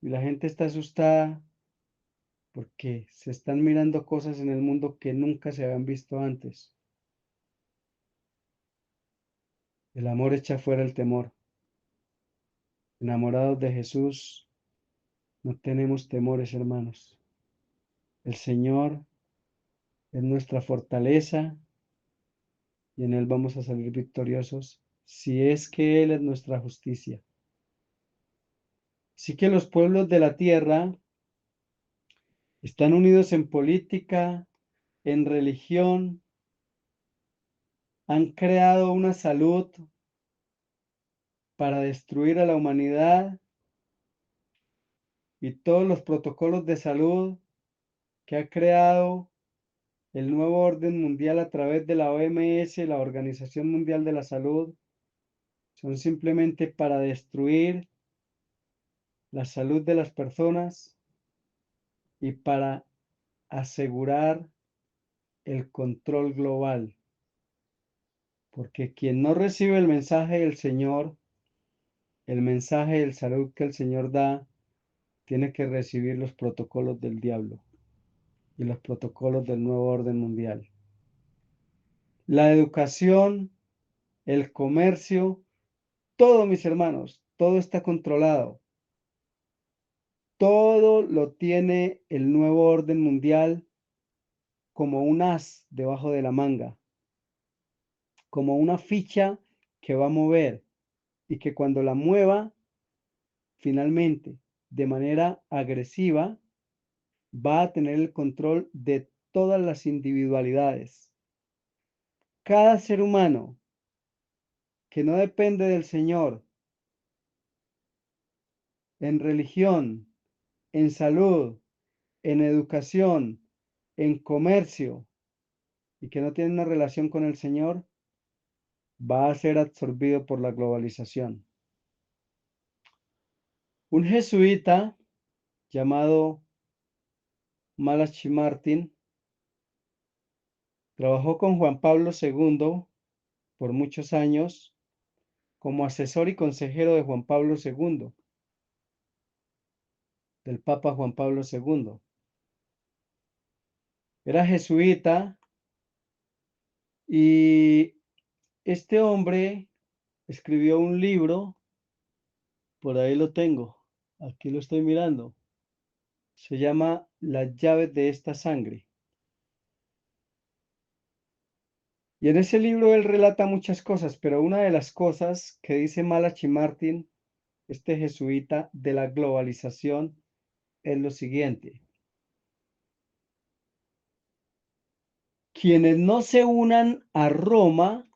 Y la gente está asustada porque se están mirando cosas en el mundo que nunca se habían visto antes. El amor echa fuera el temor. Enamorados de Jesús, no tenemos temores, hermanos. El Señor es nuestra fortaleza y en Él vamos a salir victoriosos si es que Él es nuestra justicia. Así que los pueblos de la tierra están unidos en política, en religión, han creado una salud para destruir a la humanidad y todos los protocolos de salud que ha creado el nuevo orden mundial a través de la OMS, la Organización Mundial de la Salud, son simplemente para destruir la salud de las personas y para asegurar el control global. Porque quien no recibe el mensaje del Señor, el mensaje del salud que el Señor da, tiene que recibir los protocolos del diablo y los protocolos del nuevo orden mundial. La educación, el comercio, todo, mis hermanos, todo está controlado. Todo lo tiene el nuevo orden mundial como un as debajo de la manga, como una ficha que va a mover y que cuando la mueva, finalmente, de manera agresiva, va a tener el control de todas las individualidades. Cada ser humano que no depende del Señor en religión, en salud, en educación, en comercio y que no tiene una relación con el Señor, va a ser absorbido por la globalización. Un jesuita llamado Malachi Martin trabajó con Juan Pablo II por muchos años como asesor y consejero de Juan Pablo II, del Papa Juan Pablo II. Era jesuita y este hombre escribió un libro, por ahí lo tengo, aquí lo estoy mirando, se llama Las llaves de esta sangre. Y en ese libro él relata muchas cosas, pero una de las cosas que dice Malachi Martin, este jesuita, de la globalización, es lo siguiente. Quienes no se unan a Roma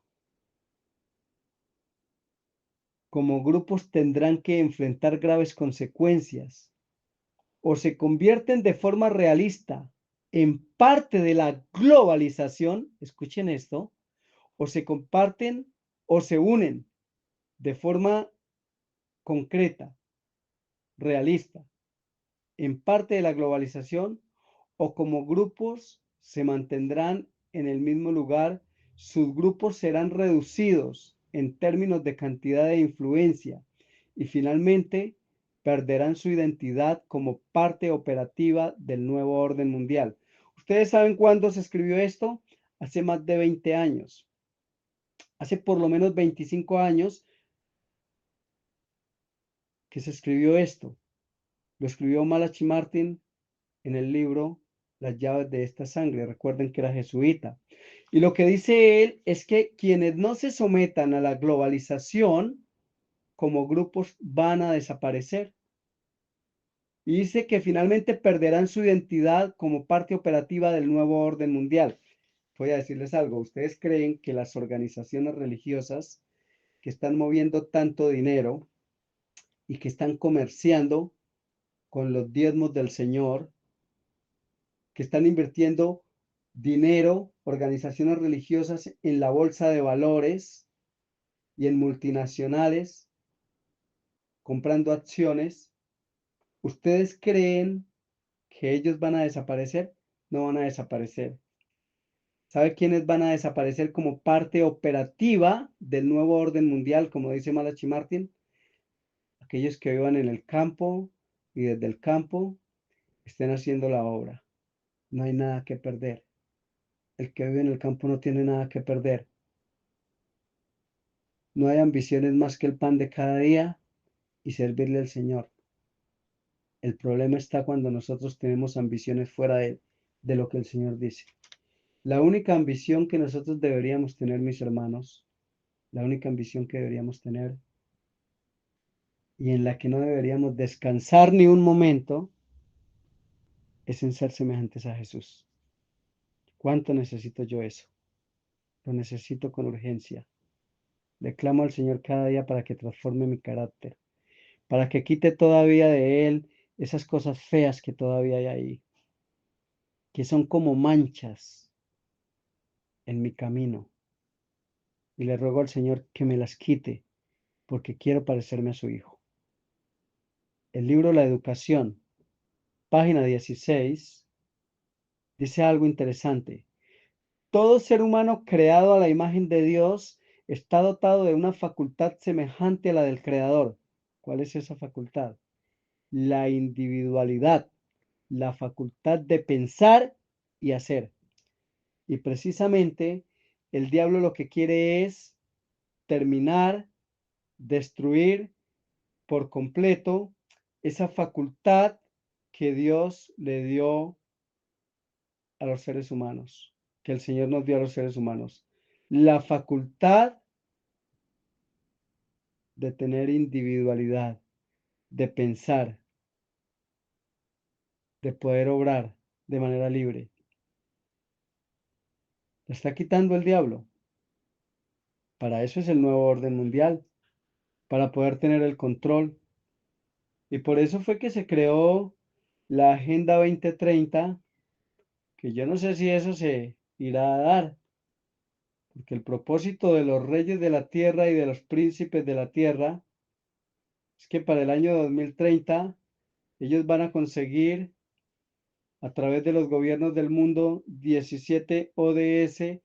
como grupos tendrán que enfrentar graves consecuencias o se convierten de forma realista en parte de la globalización, escuchen esto, o se comparten o se unen de forma concreta, realista, en parte de la globalización o como grupos se mantendrán en el mismo lugar, sus grupos serán reducidos en términos de cantidad de influencia y finalmente perderán su identidad como parte operativa del nuevo orden mundial. ¿Ustedes saben cuándo se escribió esto? Hace más de 20 años. Hace por lo menos 25 años que se escribió esto. Lo escribió Malachi Martin en el libro Las llaves de esta sangre. Recuerden que era jesuita. Y lo que dice él es que quienes no se sometan a la globalización como grupos van a desaparecer. Y dice que finalmente perderán su identidad como parte operativa del nuevo orden mundial. Voy a decirles algo. ¿Ustedes creen que las organizaciones religiosas que están moviendo tanto dinero y que están comerciando con los diezmos del Señor, que están invirtiendo dinero, organizaciones religiosas en la bolsa de valores y en multinacionales, comprando acciones, ¿ustedes creen que ellos van a desaparecer? No van a desaparecer. ¿Sabe quiénes van a desaparecer como parte operativa del nuevo orden mundial, como dice Malachi Martin? Aquellos que vivan en el campo y desde el campo estén haciendo la obra. No hay nada que perder. El que vive en el campo no tiene nada que perder. No hay ambiciones más que el pan de cada día y servirle al Señor. El problema está cuando nosotros tenemos ambiciones fuera de lo que el Señor dice. La única ambición que nosotros deberíamos tener, mis hermanos, la única ambición que deberíamos tener y en la que no deberíamos descansar ni un momento, es en ser semejantes a Jesús. ¿Cuánto necesito yo eso? Lo necesito con urgencia. Le clamo al Señor cada día para que transforme mi carácter, para que quite todavía de él esas cosas feas que todavía hay ahí, que son como manchas en mi camino. Y le ruego al Señor que me las quite, porque quiero parecerme a su Hijo. El libro La Educación, página 16, dice algo interesante. Todo ser humano creado a la imagen de Dios está dotado de una facultad semejante a la del creador. ¿Cuál es esa facultad? La individualidad, la facultad de pensar y hacer. Y precisamente el diablo lo que quiere es terminar, destruir por completo esa facultad que Dios le dio a los seres humanos, que el Señor nos dio a los seres humanos. La facultad de tener individualidad, de pensar, de poder obrar de manera libre. La está quitando el diablo. Para eso es el nuevo orden mundial, para poder tener el control. Y por eso fue que se creó la Agenda 2030, que yo no sé si eso se irá a dar, porque el propósito de los reyes de la tierra y de los príncipes de la tierra es que para el año 2030 ellos van a conseguir a través de los gobiernos del mundo 17 ODS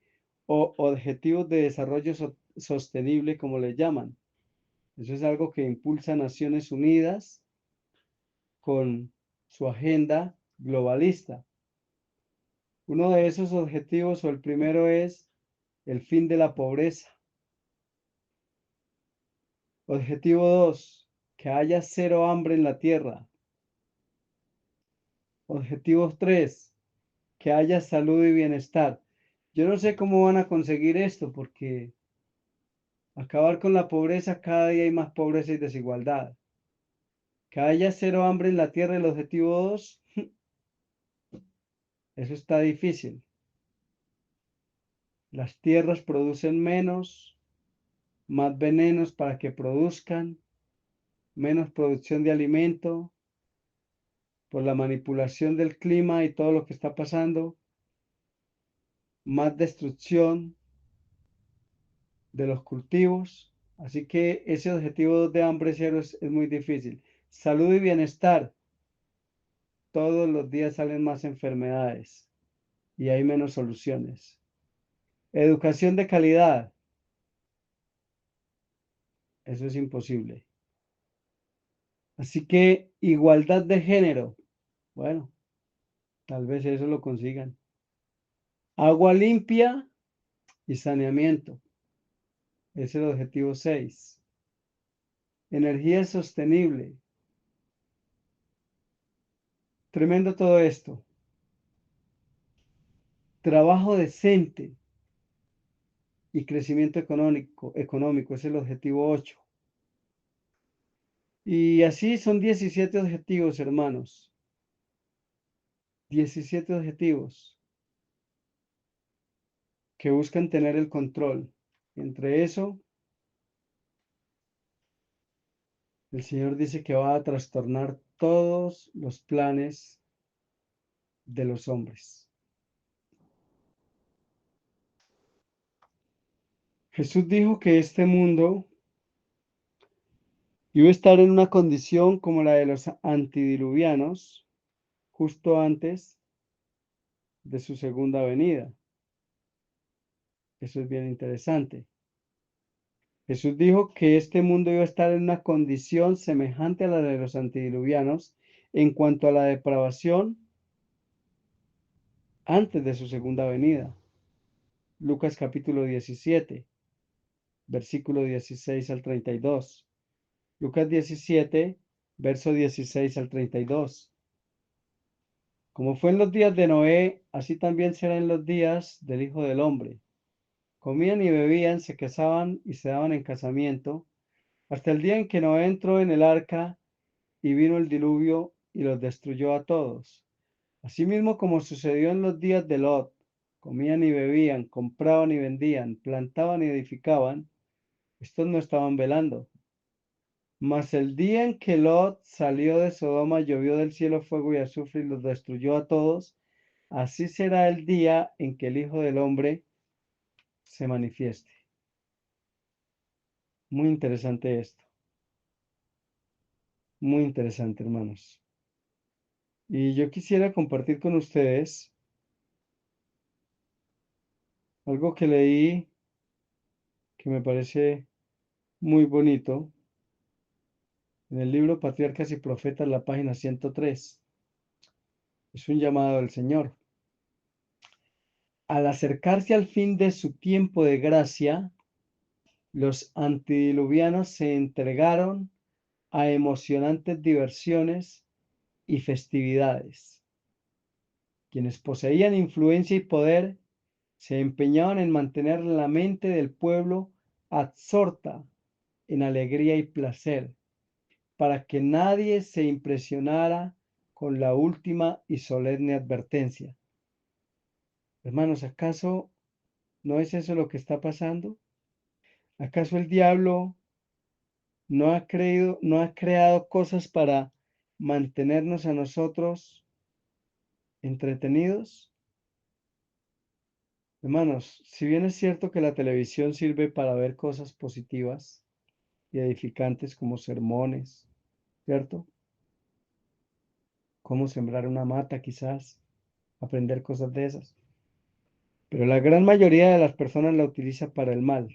o Objetivos de Desarrollo Sostenible, como le llaman. Eso es algo que impulsa Naciones Unidas con su agenda globalista. Uno de esos objetivos, o el primero, es el fin de la pobreza. Objetivo 2, que haya cero hambre en la tierra. Objetivo 3, que haya salud y bienestar. Yo no sé cómo van a conseguir esto, porque acabar con la pobreza, cada día hay más pobreza y desigualdad. Que haya cero hambre en la tierra, el objetivo 2, eso está difícil. Las tierras producen menos, más venenos para que produzcan, menos producción de alimento, por la manipulación del clima y todo lo que está pasando, más destrucción de los cultivos. Así que ese objetivo de hambre cero es muy difícil. Salud y bienestar. Todos los días salen más enfermedades y hay menos soluciones. Educación de calidad. Eso es imposible. Así que igualdad de género. Bueno, tal vez eso lo consigan. Agua limpia y saneamiento. Es el objetivo 6. Energía sostenible. Tremendo todo esto. Trabajo decente y crecimiento económico es el objetivo 8. Y así son 17 objetivos, hermanos. 17 objetivos que buscan tener el control. Entre eso, el Señor dice que va a trastornar todos los planes de los hombres. Jesús dijo que este mundo iba a estar en una condición como la de los antidiluvianos justo antes de su segunda venida. Eso es bien interesante. Jesús dijo que este mundo iba a estar en una condición semejante a la de los antediluvianos en cuanto a la depravación antes de su segunda venida. Lucas capítulo 17, versículo 16 al 32. Lucas 17, verso 16 al 32. Como fue en los días de Noé, así también será en los días del Hijo del Hombre. Comían y bebían, se casaban y se daban en casamiento, hasta el día en que Noé entró en el arca y vino el diluvio y los destruyó a todos. Asimismo como sucedió en los días de Lot, comían y bebían, compraban y vendían, plantaban y edificaban, estos no estaban velando. Mas el día en que Lot salió de Sodoma, llovió del cielo fuego y azufre y los destruyó a todos. Así será el día en que el Hijo del Hombre se manifieste. Muy interesante esto. Muy interesante, hermanos. Y yo quisiera compartir con ustedes algo que leí que me parece muy bonito, en el libro Patriarcas y Profetas, la página 103. Es un llamado del Señor. Al acercarse al fin de su tiempo de gracia, los antediluvianos se entregaron a emocionantes diversiones y festividades. Quienes poseían influencia y poder se empeñaban en mantener la mente del pueblo absorta en alegría y placer, para que nadie se impresionara con la última y solemne advertencia. Hermanos, ¿acaso no es eso lo que está pasando? ¿Acaso el diablo no ha creado cosas para mantenernos a nosotros entretenidos? Hermanos, si bien es cierto que la televisión sirve para ver cosas positivas y edificantes como sermones, ¿cierto? Cómo sembrar una mata quizás, aprender cosas de esas. Pero la gran mayoría de las personas la utiliza para el mal.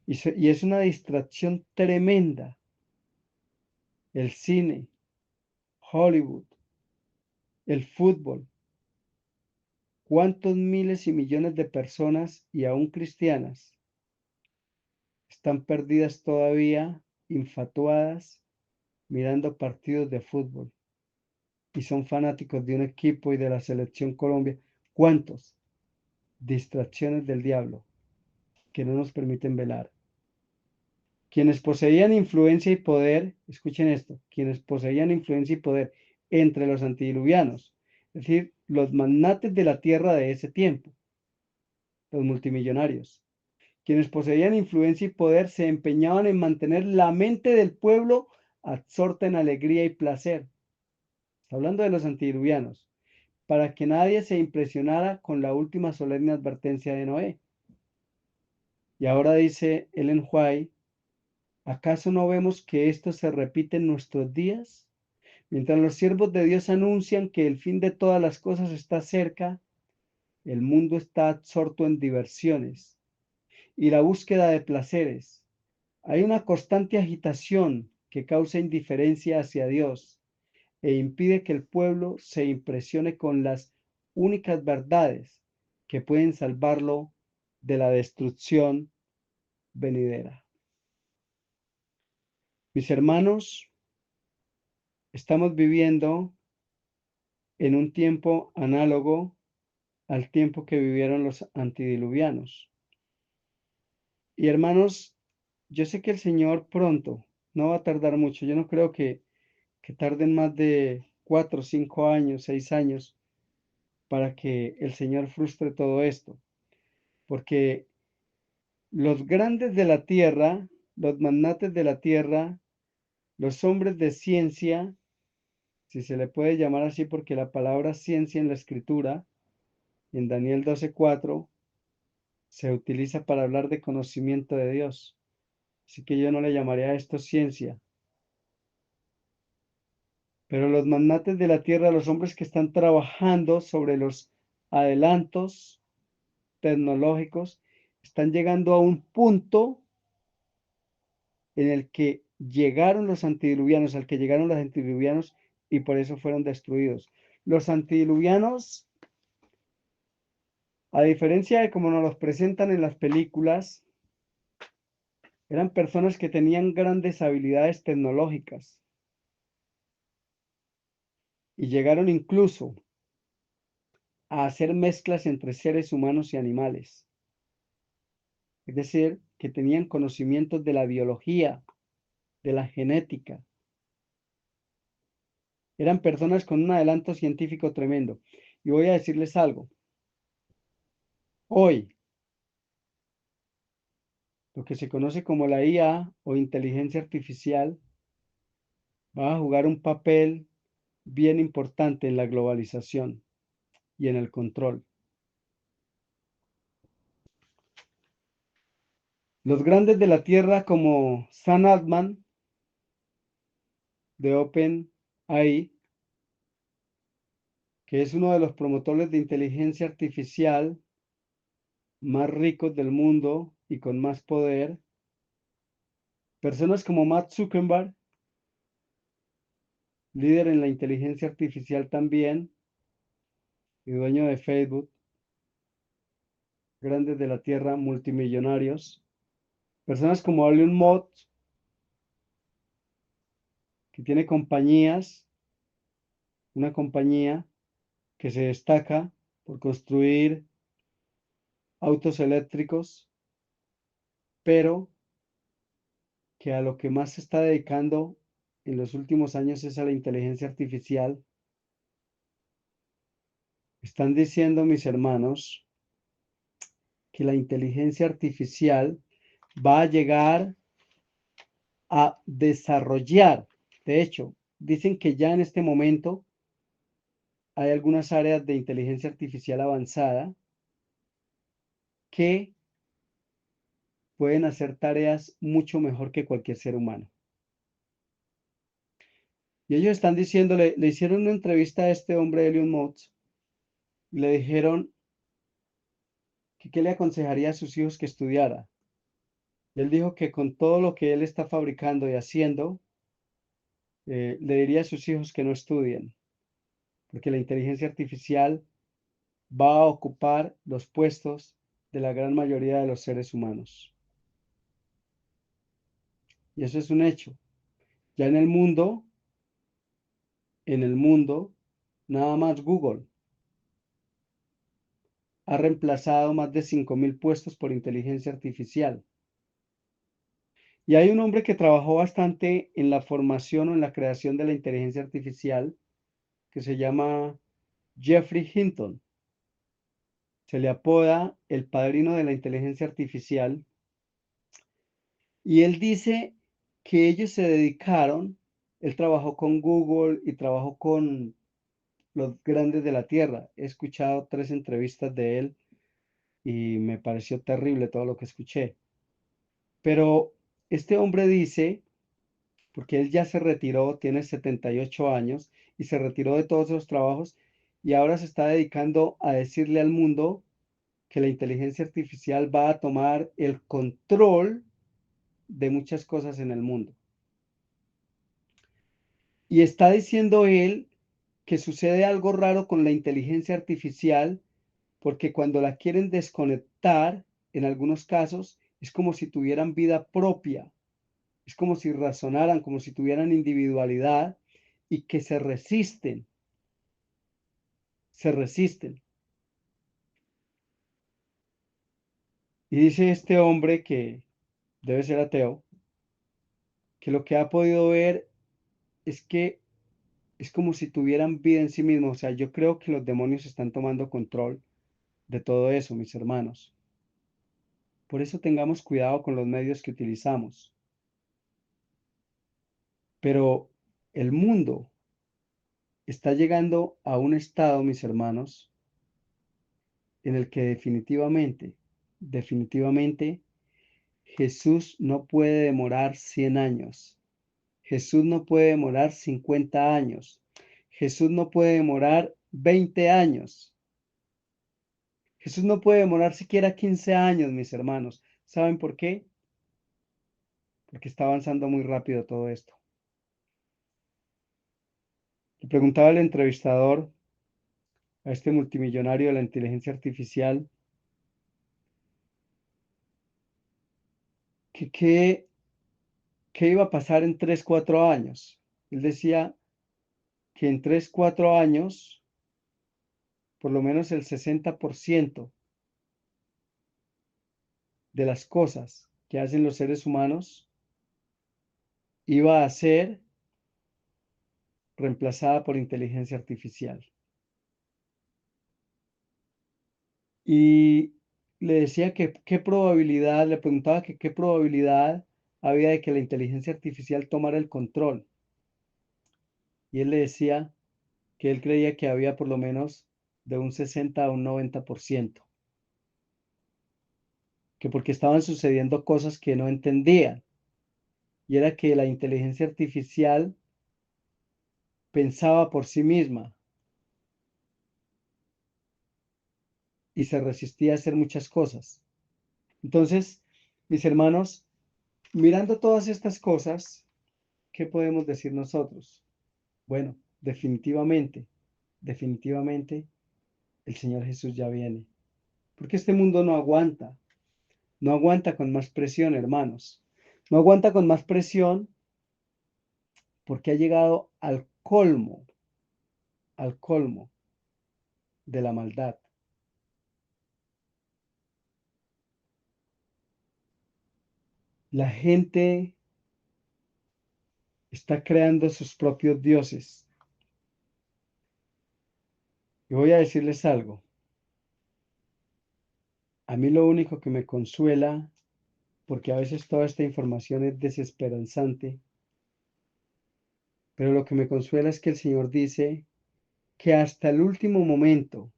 Y es una distracción tremenda. El cine, Hollywood, el fútbol. ¿Cuántos miles y millones de personas, y aún cristianas, están perdidas todavía, infatuadas, mirando partidos de fútbol? Y son fanáticos de un equipo y de la selección Colombia. ¿Cuántos? Distracciones del diablo que no nos permiten velar. Quienes poseían influencia y poder, escuchen esto, quienes poseían influencia y poder entre los antediluvianos, es decir, los magnates de la tierra de ese tiempo, los multimillonarios, quienes poseían influencia y poder se empeñaban en mantener la mente del pueblo absorta en alegría y placer. Está hablando de los antediluvianos, para que nadie se impresionara con la última solemne advertencia de Noé. Y ahora dice Ellen White, ¿acaso no vemos que esto se repite en nuestros días? Mientras los siervos de Dios anuncian que el fin de todas las cosas está cerca, el mundo está absorto en diversiones y la búsqueda de placeres. Hay una constante agitación que causa indiferencia hacia Dios e impide que el pueblo se impresione con las únicas verdades que pueden salvarlo de la destrucción venidera. Mis hermanos, estamos viviendo en un tiempo análogo al tiempo que vivieron los antediluvianos. Y hermanos, yo sé que el Señor pronto, no va a tardar mucho, yo no creo que tarden más de 4, 5 años, 6 años para que el Señor frustre todo esto, porque los grandes de la tierra, los magnates de la tierra, los hombres de ciencia, si se le puede llamar así, porque la palabra ciencia en la escritura, en Daniel 12:4, se utiliza para hablar de conocimiento de Dios. Así que yo no le llamaría a esto ciencia. Pero los magnates de la tierra, los hombres que están trabajando sobre los adelantos tecnológicos, están llegando a un punto en el que llegaron los antediluvianos, al que llegaron los antediluvianos y por eso fueron destruidos. Los antediluvianos, a diferencia de como nos los presentan en las películas, eran personas que tenían grandes habilidades tecnológicas y llegaron incluso a hacer mezclas entre seres humanos y animales. Es decir, que tenían conocimientos de la biología, de la genética. Eran personas con un adelanto científico tremendo. Y voy a decirles algo. Hoy, lo que se conoce como la IA o inteligencia artificial va a jugar un papel bien importante en la globalización y en el control. Los grandes de la Tierra como Sam Altman de OpenAI, que es uno de los promotores de inteligencia artificial más ricos del mundo y con más poder. Personas como Matt Zuckerberg, líder en la inteligencia artificial también, y dueño de Facebook, grandes de la tierra, multimillonarios. Personas como Elon Musk, que tiene compañías, una compañía que se destaca por construir autos eléctricos, pero que a lo que más se está dedicando en los últimos años es a la inteligencia artificial. Están diciendo mis hermanos que la inteligencia artificial va a llegar a desarrollar. De hecho, dicen que ya en este momento hay algunas áreas de inteligencia artificial avanzada que pueden hacer tareas mucho mejor que cualquier ser humano. Y ellos están diciéndole, le hicieron una entrevista a este hombre, Elon Musk, y le dijeron que qué le aconsejaría a sus hijos que estudiara. Y él dijo que con todo lo que él está fabricando y haciendo, le diría a sus hijos que no estudien, porque la inteligencia artificial va a ocupar los puestos de la gran mayoría de los seres humanos. Y eso es un hecho. Ya en el mundo, nada más Google ha reemplazado más de 5.000 puestos por inteligencia artificial. Y hay un hombre que trabajó bastante en la formación o en la creación de la inteligencia artificial que se llama Jeffrey Hinton. Se le apoda el padrino de la inteligencia artificial. Y él dice que ellos se dedicaron, él trabajó con Google y trabajó con los grandes de la tierra. He escuchado 3 entrevistas de él y me pareció terrible todo lo que escuché. Pero este hombre dice, porque él ya se retiró, tiene 78 años y se retiró de todos esos trabajos y ahora se está dedicando a decirle al mundo que la inteligencia artificial va a tomar el control de muchas cosas en el mundo. Y está diciendo él que sucede algo raro con la inteligencia artificial porque cuando la quieren desconectar, en algunos casos, es como si tuvieran vida propia, es como si razonaran, como si tuvieran individualidad y que se resisten, se resisten. Y dice este hombre que debe ser ateo, que lo que ha podido ver es que es como si tuvieran vida en sí mismos. O sea, yo creo que los demonios están tomando control de todo eso, mis hermanos. Por eso tengamos cuidado con los medios que utilizamos. Pero el mundo está llegando a un estado, mis hermanos, en el que definitivamente, Jesús no puede demorar 100 años. Jesús no puede demorar 50 años. Jesús no puede demorar 20 años. Jesús no puede demorar siquiera 15 años, mis hermanos. ¿Saben por qué? Porque está avanzando muy rápido todo esto. Le preguntaba el entrevistador a este multimillonario de la inteligencia artificial que qué iba a pasar en 3, 4 años. Él decía que en 3, 4 años, por lo menos el 60% de las cosas que hacen los seres humanos iba a ser reemplazada por inteligencia artificial. Y le decía que qué probabilidad, le preguntaba que qué probabilidad había de que la inteligencia artificial tomara el control. Y él le decía que él creía que había por lo menos de un 60 a un 90%, que porque estaban sucediendo cosas que no entendían, y era que la inteligencia artificial pensaba por sí misma y se resistía a hacer muchas cosas. Entonces, Mis hermanos, mirando todas estas cosas, ¿qué podemos decir nosotros? Bueno, definitivamente, el Señor Jesús ya viene. Porque este mundo no aguanta con más presión, hermanos. No aguanta con más presión porque ha llegado al colmo de la maldad. La gente está creando sus propios dioses. Y voy a decirles algo. A mí lo único que me consuela, porque a veces toda esta información es desesperanzante, pero lo que me consuela es que el Señor dice que hasta el último momento,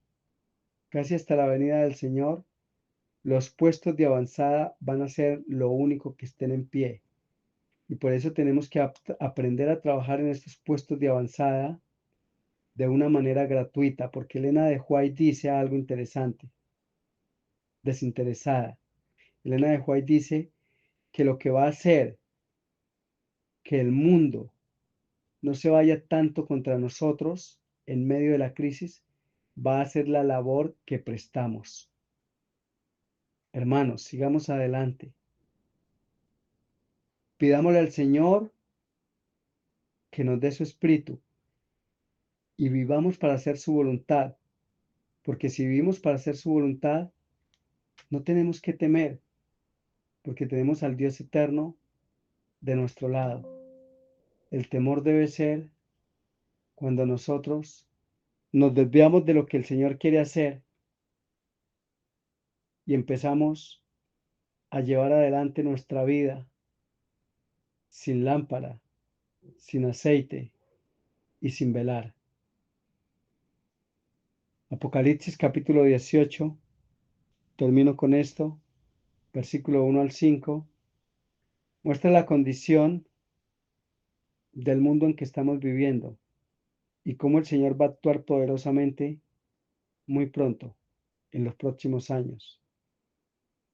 casi hasta la venida del Señor, los puestos de avanzada van a ser lo único que estén en pie. Y por eso tenemos que aprender a trabajar en estos puestos de avanzada de una manera gratuita, porque Elena de White dice algo interesante, desinteresada. Elena de White dice que lo que va a hacer que el mundo no se vaya tanto contra nosotros en medio de la crisis, va a ser la labor que prestamos. Hermanos, sigamos adelante. Pidámosle al Señor que nos dé su espíritu y vivamos para hacer su voluntad, porque si vivimos para hacer su voluntad, no tenemos que temer, porque tenemos al Dios eterno de nuestro lado. El temor debe ser cuando nosotros nos desviamos de lo que el Señor quiere hacer y empezamos a llevar adelante nuestra vida sin lámpara, sin aceite y sin velar. Apocalipsis capítulo 18, termino con esto, versículo 1 al 5, muestra la condición del mundo en que estamos viviendo y cómo el Señor va a actuar poderosamente muy pronto, en los próximos años.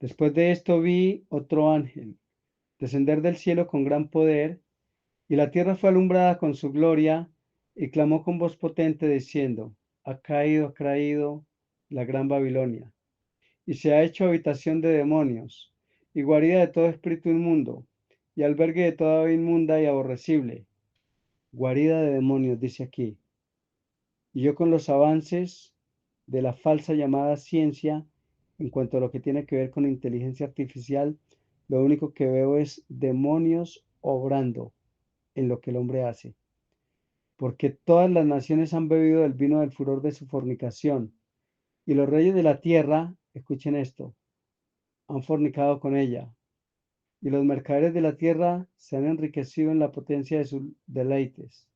Después de esto vi otro ángel descender del cielo con gran poder, y la tierra fue alumbrada con su gloria, y clamó con voz potente diciendo: ha caído la gran Babilonia, y se ha hecho habitación de demonios, y guarida de todo espíritu inmundo, y albergue de toda ave inmunda y aborrecible. Guarida de demonios, dice aquí. Y yo con los avances de la falsa llamada ciencia, en cuanto a lo que tiene que ver con inteligencia artificial, lo único que veo es demonios obrando en lo que el hombre hace. Porque todas las naciones han bebido del vino del furor de su fornicación, y los reyes de la tierra, escuchen esto, han fornicado con ella, y los mercaderes de la tierra se han enriquecido en la potencia de sus deleites.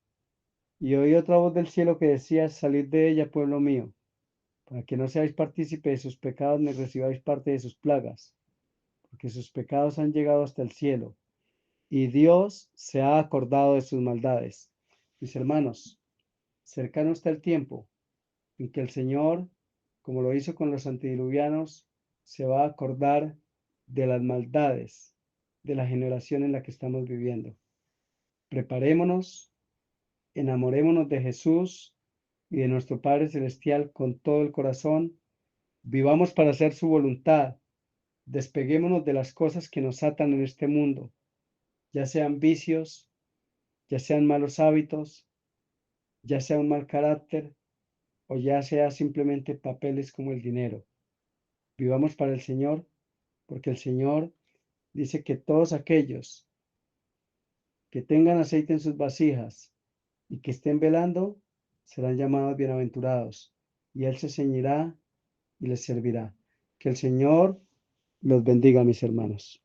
Y oí otra voz del cielo que decía: salid de ella, pueblo mío, para que no seáis partícipe de sus pecados ni recibáis parte de sus plagas, porque sus pecados han llegado hasta el cielo, y Dios se ha acordado de sus maldades. Mis hermanos, cercano está el tiempo en que el Señor, como lo hizo con los antediluvianos, se va a acordar de las maldades de la generación en la que estamos viviendo. Preparémonos, enamorémonos de Jesús y de nuestro Padre Celestial con todo el corazón. Vivamos para hacer su voluntad. Despeguémonos de las cosas que nos atan en este mundo, ya sean vicios, ya sean malos hábitos, ya sea un mal carácter o ya sea simplemente papeles como el dinero. Vivamos para el Señor, porque el Señor dice que todos aquellos que tengan aceite en sus vasijas y que estén velando serán llamados bienaventurados, y Él se ceñirá y les servirá. Que el Señor los bendiga, mis hermanos.